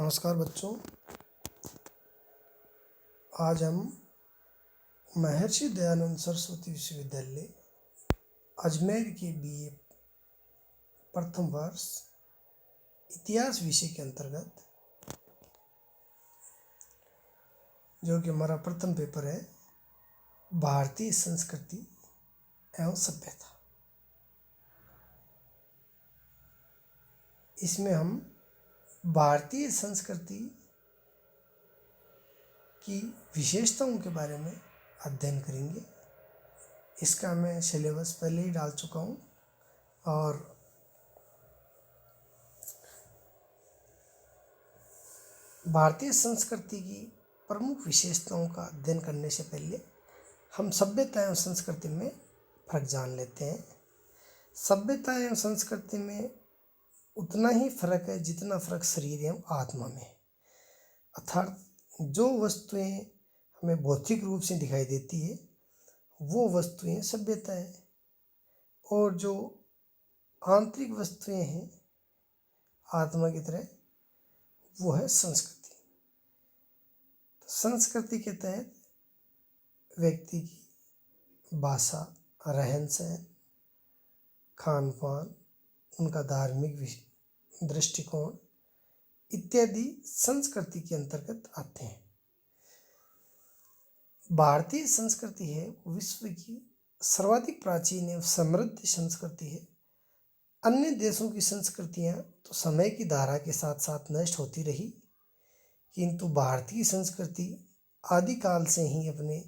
नमस्कार बच्चों। आज हम महर्षि दयानंद सरस्वती विश्वविद्यालय अजमेर के बीए प्रथम वर्ष इतिहास विषय के अंतर्गत, जो कि हमारा प्रथम पेपर है, भारतीय संस्कृति एवं सभ्यता, इसमें हम भारतीय संस्कृति की विशेषताओं के बारे में अध्ययन करेंगे। इसका मैं सिलेबस पहले ही डाल चुका हूँ और भारतीय संस्कृति की प्रमुख विशेषताओं का अध्ययन करने से पहले हम सभ्यता एवं संस्कृति में फर्क जान लेते हैं। सभ्यता एवं संस्कृति में उतना ही फर्क है जितना फर्क शरीर एवं आत्मा में है। अर्थात जो वस्तुएं हमें भौतिक रूप से दिखाई देती है वो वस्तुएं सभ्यता है, और जो आंतरिक वस्तुएं हैं आत्मा की तरह वो है संस्कृति। संस्कृति के तहत व्यक्ति की भाषा, रहन सहन, खान पान, उनका धार्मिक दृष्टिकोण इत्यादि संस्कृति के अंतर्गत आते हैं। भारतीय संस्कृति है विश्व की सर्वाधिक प्राचीन एवं समृद्ध संस्कृति है। अन्य देशों की संस्कृतियां तो समय की धारा के साथ साथ नष्ट होती रही, किंतु भारतीय संस्कृति आदिकाल से ही अपने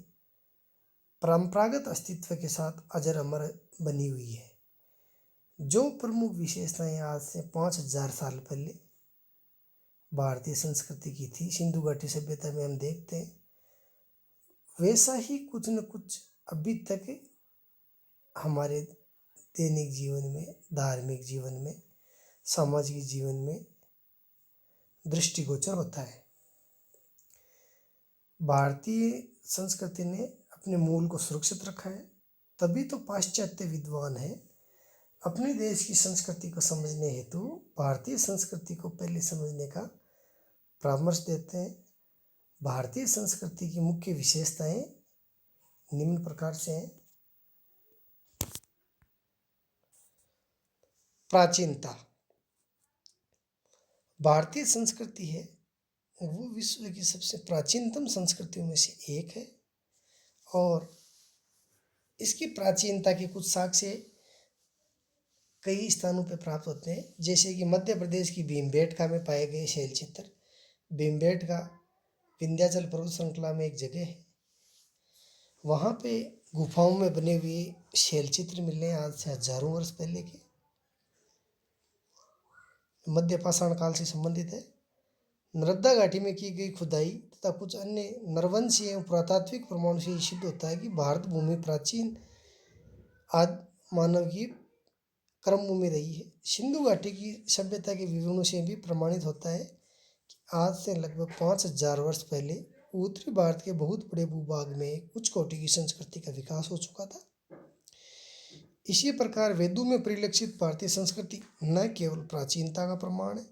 परंपरागत अस्तित्व के साथ अजर अमर बनी हुई है। जो प्रमुख विशेषताएं आज से 5000 साल पहले भारतीय संस्कृति की थी, सिंधु घाटी सभ्यता में हम देखते हैं, वैसा ही कुछ न कुछ अभी तक हमारे दैनिक जीवन में, धार्मिक जीवन में, सामाजिक जीवन में दृष्टिगोचर होता है। भारतीय संस्कृति ने अपने मूल को सुरक्षित रखा है, तभी तो पाश्चात्य विद्वान है अपने देश की संस्कृति को समझने हेतु भारतीय संस्कृति को पहले समझने का परामर्श देते हैं। भारतीय संस्कृति की मुख्य विशेषताएं निम्न प्रकार से हैं। प्राचीनता। भारतीय संस्कृति है वो विश्व की सबसे प्राचीनतम संस्कृतियों में से एक है, और इसकी प्राचीनता के कुछ साक्ष्य कई स्थानों पर प्राप्त होते हैं, जैसे कि मध्य प्रदेश की भीमबेटका में पाए गए शैलचित्र। भीमबेटका विंध्याचल पर्वत श्रृंखला में एक जगह है, वहाँ पे गुफाओं में बने हुए शैलचित्र मिले हैं आज से हजारों वर्ष पहले के, मध्य पाषाण काल से संबंधित है। नर्मदा घाटी में की गई खुदाई तथा कुछ अन्य नरवंशीय एवं पुरातात्विक प्रमाणों से सिद्ध होता है कि भारत भूमि प्राचीन आदि मानव की कर्म भूमि रही है। सिंधु घाटी की सभ्यता के विवरणों से भी प्रमाणित होता है कि आज से लगभग 5000 वर्ष पहले उत्तरी भारत के बहुत बड़े भूभाग में उच्च कोटि की संस्कृति का विकास हो चुका था। इसी प्रकार वेदों में परिलक्षित भारतीय संस्कृति न केवल प्राचीनता का प्रमाण है,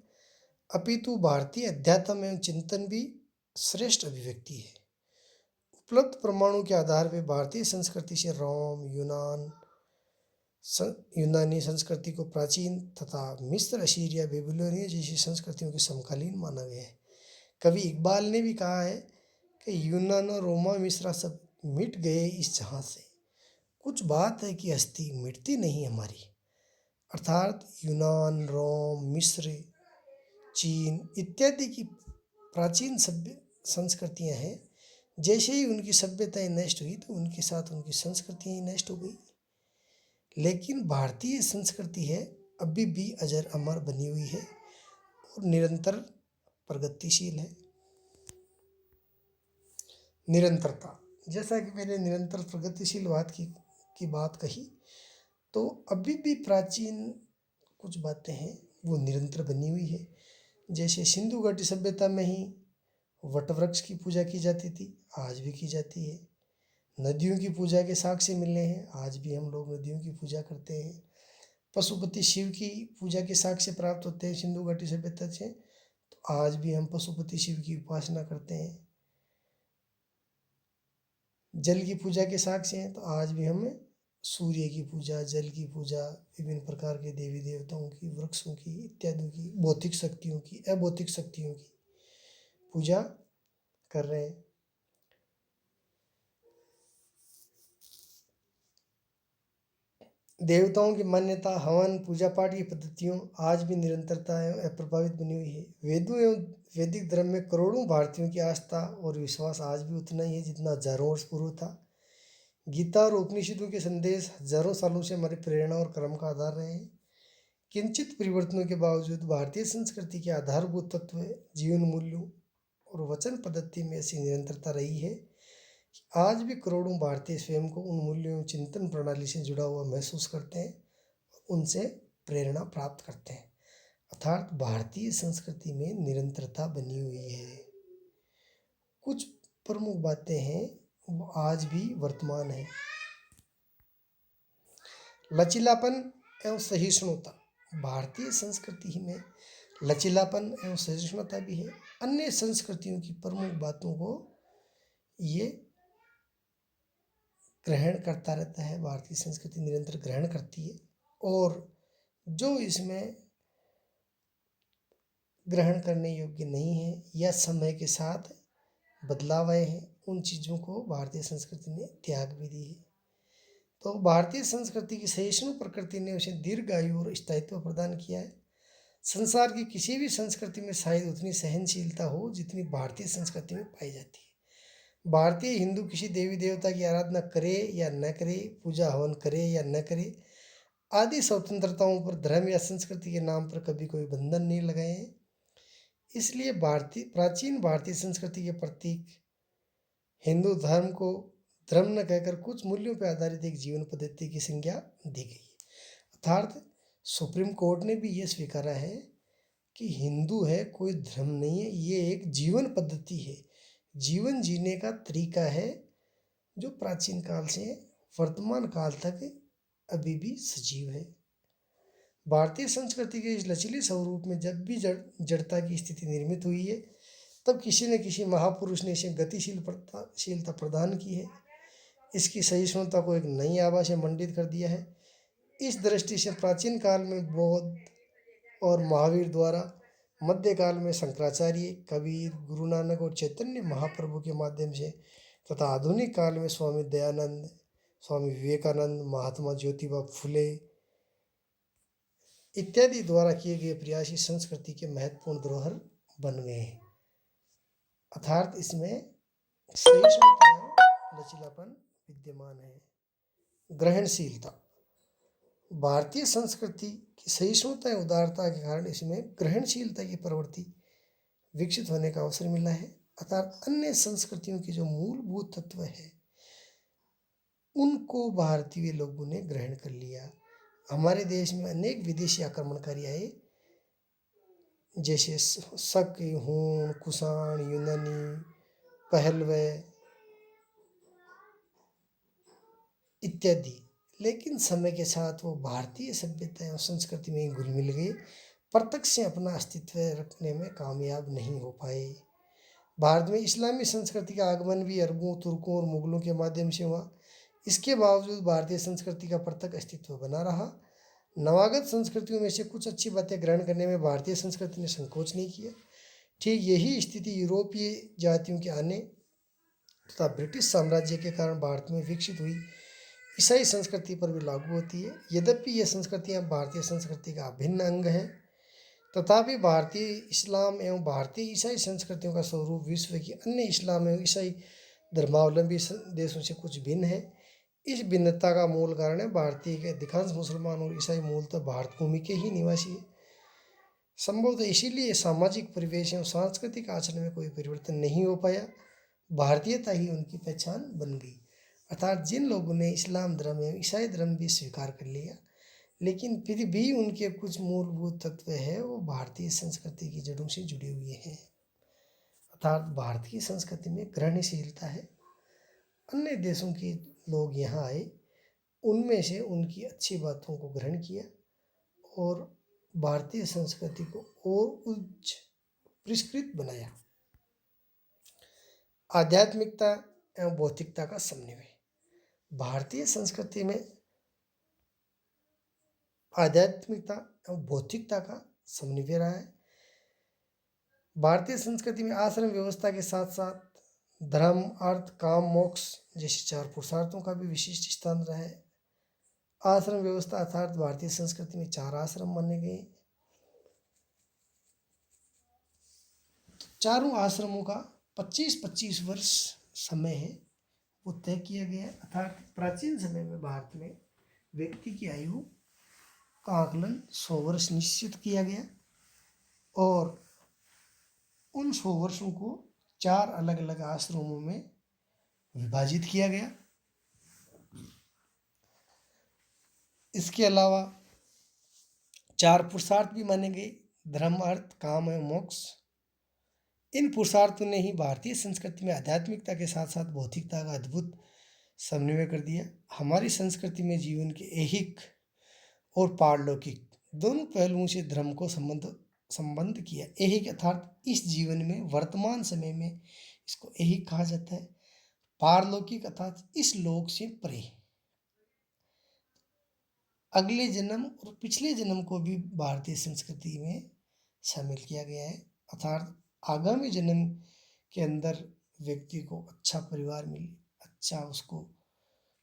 अपितु भारतीय अध्यात्म एवं चिंतन भी श्रेष्ठ अभिव्यक्ति है। उपलब्ध प्रमाणों के आधार पर भारतीय संस्कृति से रोम, यूनानी संस्कृति को प्राचीन तथा मिस्र, असीरिया, बेबीलोनिया जैसी संस्कृतियों के समकालीन माना गया है। कवि इकबाल ने भी कहा है कि यूनान और रोमा, मिस्र सब मिट गए इस जहाँ से, कुछ बात है कि हस्ती मिटती नहीं हमारी। अर्थात यूनान, रोम, मिस्र, चीन इत्यादि की प्राचीन सभ्य संस्कृतियाँ हैं, जैसे ही उनकी सभ्यताएं नष्ट हुई तो उनके साथ उनकी संस्कृतियाँ नष्ट हो गई। लेकिन भारतीय संस्कृति है अभी भी अजर अमर बनी हुई है और निरंतर प्रगतिशील है। निरंतरता, जैसा कि मैंने निरंतर प्रगतिशील की बात कही, तो अभी भी प्राचीन कुछ बातें हैं वो निरंतर बनी हुई है। जैसे सिंधु घाटी सभ्यता में ही वटवृक्ष की पूजा की जाती थी, आज भी की जाती है। नदियों की पूजा के साक्ष्य मिले हैं, आज भी हम लोग नदियों की पूजा करते हैं। पशुपति शिव की पूजा के साक्ष्य प्राप्त होते हैं सिंधु घाटी सभ्यता से। तो आज भी हम पशुपति शिव की उपासना करते हैं। जल की पूजा के साक्षी हैं, तो आज भी हमें सूर्य की पूजा, जल की पूजा, विभिन्न प्रकार के देवी देवताओं की, वृक्षों की, इत्यादि की, भौतिक शक्तियों की, अभौतिक शक्तियों की पूजा कर रहे हैं। देवताओं की मान्यता, हवन, पूजा पाठ की पद्धतियों आज भी निरंतरता एवं अप्रभावित बनी हुई है। वेदों एवं वैदिक धर्म में करोड़ों भारतीयों की आस्था और विश्वास आज भी उतना ही है जितना हजारों वर्ष पूर्व था। गीता और उपनिषदों के संदेश हजारों सालों से हमारी प्रेरणा और कर्म का आधार रहे हैं। किंचित परिवर्तनों के बावजूद भारतीय संस्कृति के आधारभूत तत्व, जीवन मूल्यों और वचन पद्धति में ऐसी निरंतरता रही है कि आज भी करोड़ों भारतीय स्वयं को उन मूल्यों एवं चिंतन प्रणाली से जुड़ा हुआ महसूस करते हैं, उनसे प्रेरणा प्राप्त करते हैं। अर्थात भारतीय संस्कृति में निरंतरता बनी हुई है। कुछ प्रमुख बातें हैं वो आज भी वर्तमान है। लचीलापन एवं सहिष्णुता, भारतीय संस्कृति में लचीलापन एवं सहिष्णुता भी है। अन्य संस्कृतियों की प्रमुख बातों को ये ग्रहण करता रहता है। भारतीय संस्कृति निरंतर ग्रहण करती है और जो इसमें ग्रहण करने योग्य नहीं है या समय के साथ बदलाव आए हैं, उन चीज़ों को भारतीय संस्कृति ने त्याग भी दी है। तो भारतीय संस्कृति की सहिष्णु प्रकृति ने उसे दीर्घायु और स्थायित्व प्रदान किया है। संसार की किसी भी संस्कृति में शायद उतनी सहनशीलता हो जितनी भारतीय संस्कृति में पाई जाती है। भारतीय हिंदू किसी देवी देवता की आराधना करे या न करे, पूजा हवन करे या न करे, आदि स्वतंत्रताओं पर धर्म या संस्कृति के नाम पर कभी कोई बंधन नहीं लगाए हैं। इसलिए प्राचीन भारतीय संस्कृति के प्रतीक हिंदू धर्म को धर्म न कहकर कुछ मूल्यों पर आधारित एक जीवन पद्धति की संज्ञा दी गई है। अर्थात सुप्रीम कोर्ट ने भी ये स्वीकारा है कि हिंदू है, कोई धर्म नहीं है, ये एक जीवन पद्धति है, जीवन जीने का तरीका है जो प्राचीन काल से वर्तमान काल तक अभी भी सजीव है। भारतीय संस्कृति के इस लचीले स्वरूप में जब भी जड़ता की स्थिति निर्मित हुई है, तब किसी न किसी महापुरुष ने इसे गतिशीलता प्रदान की है। इसकी सहिष्णुता को एक नई आभा से मंडित कर दिया है। इस दृष्टि से प्राचीन काल में बौद्ध और महावीर द्वारा, मध्यकाल में शंकराचार्य, कबीर, गुरु नानक और चैतन्य महाप्रभु के माध्यम से, तथा आधुनिक काल में स्वामी दयानंद, स्वामी विवेकानंद, महात्मा ज्योतिबा फुले इत्यादि द्वारा किए गए प्रयास ही संस्कृति के महत्वपूर्ण धरोहर बन गए हैं। अर्थात इसमें सहिष्णुता एवं लचीलापन विद्यमान है। ग्रहणशीलता, भारतीय संस्कृति की सहिष्णुता एवं उदारता के कारण इसमें ग्रहणशीलता की प्रवृत्ति विकसित होने का अवसर मिला है। अर्थात अन्य संस्कृतियों के जो मूलभूत तत्व है उनको भारतीय लोगों ने ग्रहण कर लिया। हमारे देश में अनेक विदेशी आक्रमणकारी आए, जैसे शक, हूण, कुषाण, यूनानी, पहलव इत्यादि, लेकिन समय के साथ वो भारतीय सभ्यता एवं संस्कृति में घुल मिल गए, प्रत्यक्ष से अपना अस्तित्व रखने में कामयाब नहीं हो पाए। भारत में इस्लामी संस्कृति का आगमन भी अरबों, तुर्कों और मुगलों के माध्यम से हुआ। इसके बावजूद भारतीय संस्कृति का प्रत्यक्ष अस्तित्व बना रहा। नवागत संस्कृतियों में से कुछ अच्छी बातें ग्रहण करने में भारतीय संस्कृति ने संकोच नहीं किया। ठीक यही स्थिति यूरोपीय जातियों के आने तथा ब्रिटिश साम्राज्य के कारण भारत में विकसित हुई ईसाई संस्कृति पर भी लागू होती है। यद्यपि ये संस्कृतियाँ भारतीय संस्कृति का अभिन्न अंग है, तथापि भारतीय इस्लाम एवं भारतीय ईसाई संस्कृतियों का स्वरूप विश्व की अन्य इस्लाम एवं ईसाई धर्मावलंबी देशों से कुछ भिन्न है। इस भिन्नता का मूल कारण है भारतीय के अधिकांश मुसलमान और ईसाई मूलतः भारत भूमि के ही निवासी है। संभवतः इसीलिए सामाजिक परिवेश एवं सांस्कृतिक आचरण में कोई परिवर्तन नहीं हो पाया, भारतीयता ही उनकी पहचान बन गई। अर्थात जिन लोगों ने इस्लाम धर्म एवं ईसाई धर्म भी स्वीकार कर लिया, लेकिन फिर भी उनके कुछ मूलभूत तत्व है वो भारतीय संस्कृति की जड़ों से जुड़े हुए हैं। अर्थात भारतीय संस्कृति में ग्रहणशीलता है। अन्य देशों के लोग यहाँ आए, उनमें से उनकी अच्छी बातों को ग्रहण किया और भारतीय संस्कृति को और उच्च परिष्कृत बनाया। आध्यात्मिकता एवं भौतिकता का समन्वय। भारतीय संस्कृति में आध्यात्मिकता एवं भौतिकता का समन्वय रहा है। भारतीय संस्कृति में आश्रम व्यवस्था के साथ साथ धर्म, अर्थ, काम, मोक्ष जैसे चार पुरुषार्थों का भी विशिष्ट स्थान रहा है। आश्रम व्यवस्था अर्थात भारतीय संस्कृति में चार आश्रम माने गए। चारों आश्रमों का 25-25 वर्ष समय है वो तय किया गया है। अर्थात प्राचीन समय में भारत में व्यक्ति की आयु का आकलन 100 वर्ष निश्चित किया गया और उन 100 वर्षों को 4 अलग अलग आश्रमों में विभाजित किया गया। इसके अलावा 4 पुरुषार्थ भी माने गए, धर्म, अर्थ, काम एवं मोक्ष। इन पुरुषार्थों ने ही भारतीय संस्कृति में आध्यात्मिकता के साथ साथ भौतिकता का अद्भुत समन्वय कर दिया। हमारी संस्कृति में जीवन के ऐहिक और पारलौकिक दोनों पहलुओं से धर्म को संबंध किया। ऐहिक अर्थात इस जीवन में वर्तमान समय में इसको ऐहिक कहा जाता है। पारलौकिक अर्थात इस लोक से परे, अगले जन्म और पिछले जन्म को भी भारतीय संस्कृति में शामिल किया गया है। अर्थात आगामी जन्म के अंदर व्यक्ति को अच्छा परिवार मिले, अच्छा उसको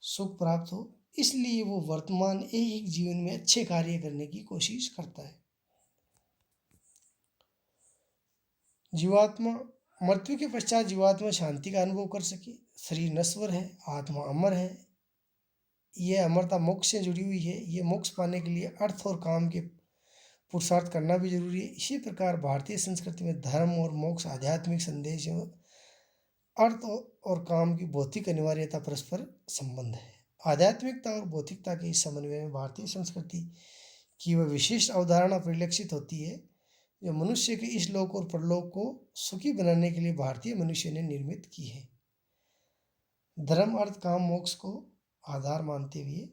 सुख प्राप्त हो, इसलिए वो वर्तमान ऐहिक जीवन में अच्छे कार्य करने की कोशिश करता है। जीवात्मा मृत्यु के पश्चात जीवात्मा शांति का अनुभव कर सके। शरीर नश्वर है, आत्मा अमर है। यह अमरता मोक्ष से जुड़ी हुई है। ये मोक्ष पाने के लिए अर्थ और काम के पुरुषार्थ करना भी जरूरी है। इसी प्रकार भारतीय संस्कृति में धर्म और मोक्ष, आध्यात्मिक संदेश एवं अर्थ और काम की भौतिक अनिवार्यता परस्पर संबंध है। आध्यात्मिकता और भौतिकता के इस समन्वय में भारतीय संस्कृति की वह विशिष्ट अवधारणा परिलक्षित होती है जो मनुष्य के इस लोक और परलोक को सुखी बनाने के लिए भारतीय मनुष्य ने निर्मित की है। धर्म, अर्थ, काम, मोक्ष को आधार मानते हुए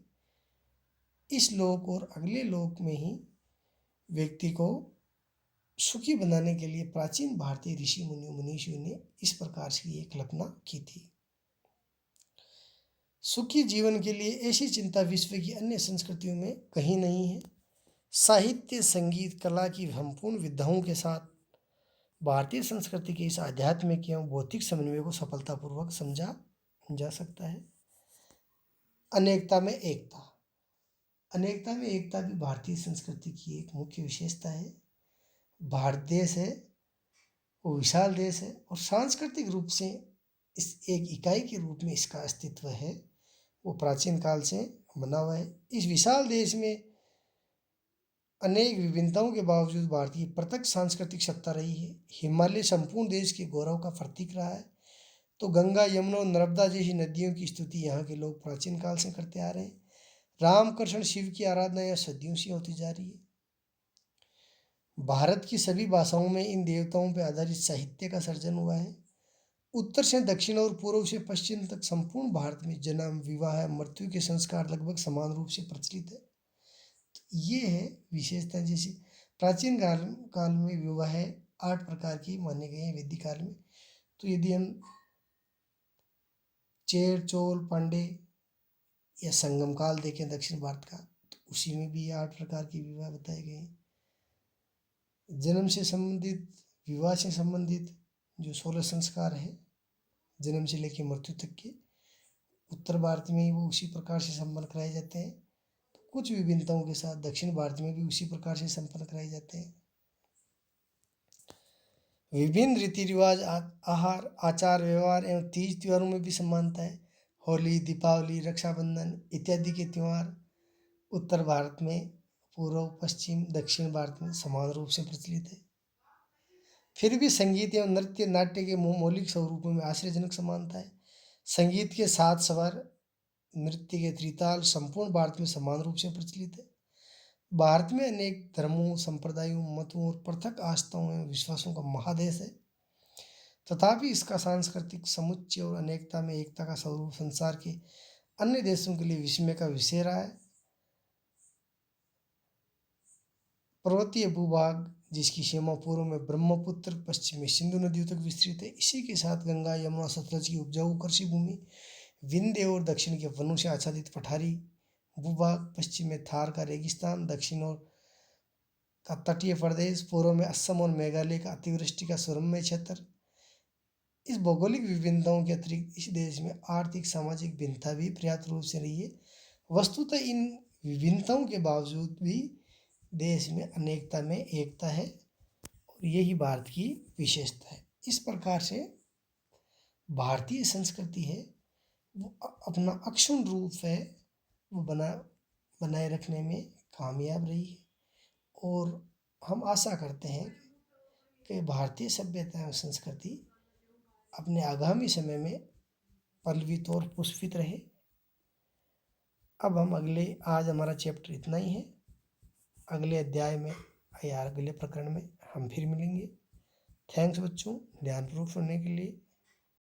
इस लोक और अगले लोक में ही व्यक्ति को सुखी बनाने के लिए प्राचीन भारतीय ऋषि मुनीषियों ने इस प्रकार से ये कल्पना की थी। सुखी जीवन के लिए ऐसी चिंता विश्व की अन्य संस्कृतियों में कहीं नहीं है। साहित्य, संगीत, कला की संपूर्ण विधाओं के साथ भारतीय संस्कृति के इस आध्यात्मिक एवं भौतिक समन्वय को सफलतापूर्वक समझा जा सकता है। अनेकता में एकता। अनेकता में एकता भी भारतीय संस्कृति की एक मुख्य विशेषता है। भारत देश है वो विशाल देश है और सांस्कृतिक रूप से इस एक इकाई के रूप में इसका अस्तित्व है वो प्राचीन काल से बना हुआ है। इस विशाल देश में अनेक विभिन्नताओं के बावजूद भारतीय पृथक सांस्कृतिक सत्ता रही है। हिमालय संपूर्ण देश के गौरव का प्रतीक रहा है तो गंगा, यमुना और नर्मदा जैसी नदियों की स्तुति यहाँ के लोग प्राचीन काल से करते आ रहे हैं। राम, कृष्ण, शिव की आराधना यह सदियों से होती जा रही है। भारत की सभी भाषाओं में इन देवताओं पर आधारित साहित्य का सर्जन हुआ है। उत्तर से दक्षिण और पूर्व से पश्चिम तक संपूर्ण भारत में जन्म, विवाह, मृत्यु के संस्कार लगभग समान रूप से प्रचलित है। तो ये है विशेषता। जैसे प्राचीन काल में विवाह 8 प्रकार की माने गए हैं वैदिक काल में। तो यदि हम चेर, चोल, पांडे या संगम काल देखें दक्षिण भारत का, तो उसी में भी 8 प्रकार के विवाह बताए गए हैं। जन्म से संबंधित, विवाह से संबंधित जो 16 संस्कार है जन्म से लेकर मृत्यु तक के, उत्तर भारत में वो उसी प्रकार से संपन्न कराए जाते हैं। तो कुछ विभिन्नताओं के साथ दक्षिण भारत में भी उसी प्रकार से संपन्न कराए जाते हैं। विभिन्न रीति रिवाज, आहार, आचार, व्यवहार एवं तीज त्योहारों में भी समानता है। होली, दीपावली, रक्षाबंधन इत्यादि के त्यौहार उत्तर भारत में, पूर्व, पश्चिम, दक्षिण भारत में समान रूप से प्रचलित है। फिर भी संगीत एवं नृत्य, नाट्य के मौलिक स्वरूपों में आश्चर्यजनक समानता है। संगीत के 7 स्वर, नृत्य के त्रिताल संपूर्ण भारत में समान रूप से प्रचलित है। भारत में अनेक धर्मों, संप्रदायों, मतों और पृथक आस्थाओं एवं विश्वासों का महादेश है। तथापि इसका सांस्कृतिक समुच्चय और अनेकता में एकता का स्वरूप संसार के अन्य देशों के लिए विस्मय का विषय रहा है। पर्वतीय भूभाग जिसकी सीमा पूर्व में ब्रह्मपुत्र, पश्चिम में सिंधु नदियों तक विस्तृत है। इसी के साथ गंगा, यमुना, सतलज की उपजाऊ कृषि भूमि, विंध्य और दक्षिण के वनों से आच्छादित पठारी भूभाग, पश्चिम में थार का रेगिस्तान, दक्षिण और का तटीय प्रदेश, पूर्व में असम और मेघालय का अतिवृष्टि का सुरम्य क्षेत्र। इस भौगोलिक विभिन्नताओं के अतिरिक्त इस देश में आर्थिक सामाजिक भिन्नता भी पर्याप्त रूप से रही है। वस्तुतः इन विभिन्नताओं के बावजूद भी देश में अनेकता में एकता है और यही भारत की विशेषता है। इस प्रकार से भारतीय संस्कृति है वो अपना अक्षुण्ण रूप है वो बनाए रखने में कामयाब रही है और हम आशा करते हैं कि भारतीय सभ्यता एवं संस्कृति अपने आगामी समय में पल्लवित और पुष्पित रहे। अब हम आज हमारा चैप्टर इतना ही है। अगले अध्याय में या अगले प्रकरण में हम फिर मिलेंगे। थैंक्स बच्चों, ध्यानपूर्वक सुनने के लिए।